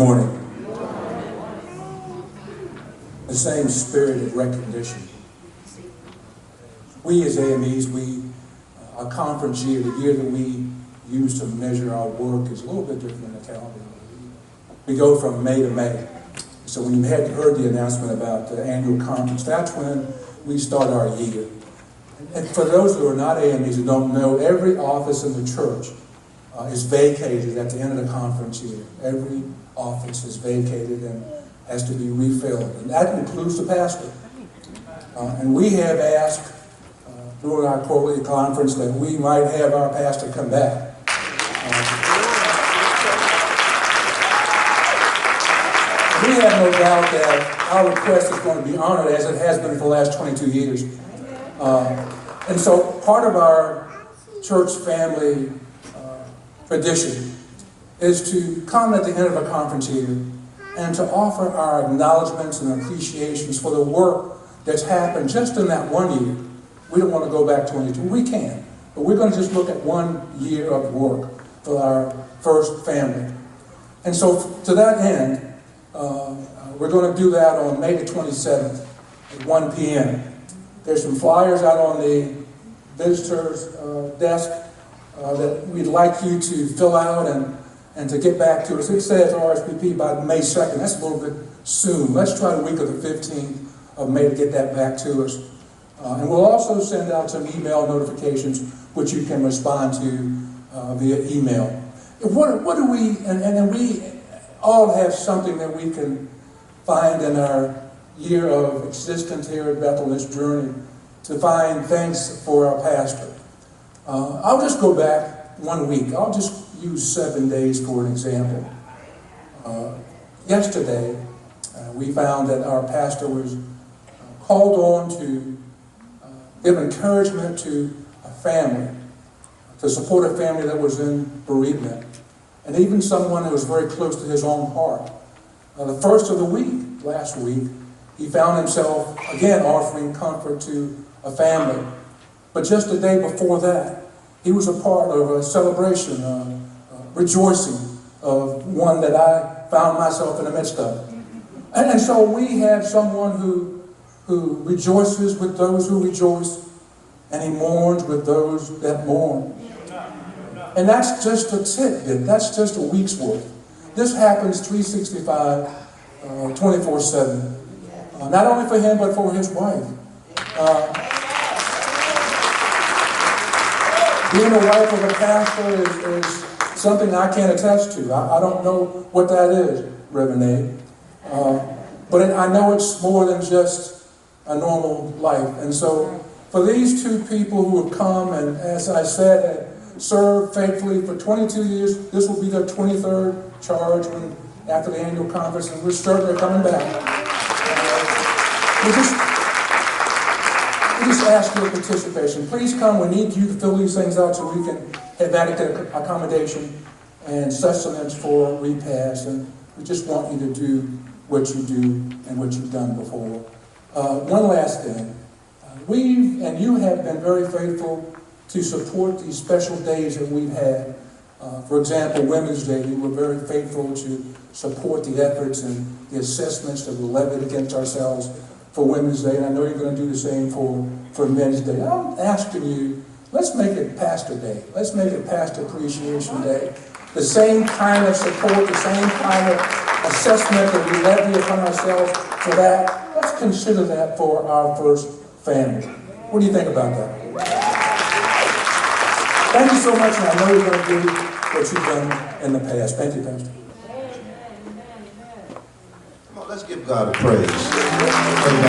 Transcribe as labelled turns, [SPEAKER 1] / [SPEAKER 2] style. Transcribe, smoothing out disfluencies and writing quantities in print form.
[SPEAKER 1] morning. The same spirit of recognition. We as AMEs, our conference year, the year that we use to measure our work is a little bit different than the calendar. We go from May to May. So when you had heard the announcement about the annual conference, that's when we start our year. And for those who are not AMEs who don't know, every office in the church is vacated at the end of the conference year. Every office is vacated and has to be refilled. And that includes the pastor. And we have asked during our quarterly conference that we might have our pastor come back. We have no doubt that our request is going to be honored as it has been for the last 22 years. And so part of our church family tradition is to come at the end of a conference year and to offer our acknowledgments and appreciations for the work that's happened just in that 1 year. We don't want to go back 22. We can, but we're going to just look at 1 year of work for our first family. And so to that end, we're going to do that on May the 27th at 1 p.m. There's some flyers out on the visitor's desk that we'd like you to fill out and to get back to us. It says RSVP by May 2nd. That's a little bit soon. Let's try the week of the 15th of May to get that back to us. And we'll also send out some email notifications which you can respond to via email. What do we, and we all have something that we can find in our year of existence here at Bethel, this journey, to find thanks for our pastor. I'll just go back 1 week. I'll just use 7 days for an example. Yesterday, we found that our pastor was called on to give encouragement to a family, to support a family that was in bereavement, and even someone that was very close to his own heart. The first of the week, last week, he found himself again offering comfort to a family. But just the day before that, he was a part of a celebration, rejoicing of one that I found myself in the midst of. And so we have someone who rejoices with those who rejoice, and he mourns with those that mourn. And that's just a tidbit. That's just a week's worth. This happens 365, 24/7. Not only for him, but for his wife. Being a wife of a pastor is something I can't attest to. I don't know what that is, Reverend Abe. But I know it's more than just a normal life. And so for these two people who have come and, as I said, have served faithfully for 22 years, this will be their 23rd charge after the annual conference, and we're certain they're coming back. We just ask your participation. Please come. We need you to fill these things out so we can have adequate accommodation and sustenance for repast. And we just want you to do what you do and what you've done before. One last thing. We and you have been very faithful to support these special days that we've had. For example, Women's Day, we were very faithful to support the efforts and the assessments that were levied against ourselves for Women's Day, and I know you're going to do the same for Men's Day. I'm asking you, let's make it Pastor Day. Let's make it Pastor Appreciation Day. The same kind of support, the same kind of assessment that we levy upon ourselves for that, let's consider that for our first family. What do you think about that? Thank you so much, and I know you're going to do what you've done in the past. Thank you, Pastor.
[SPEAKER 2] Come on, let's give God a praise.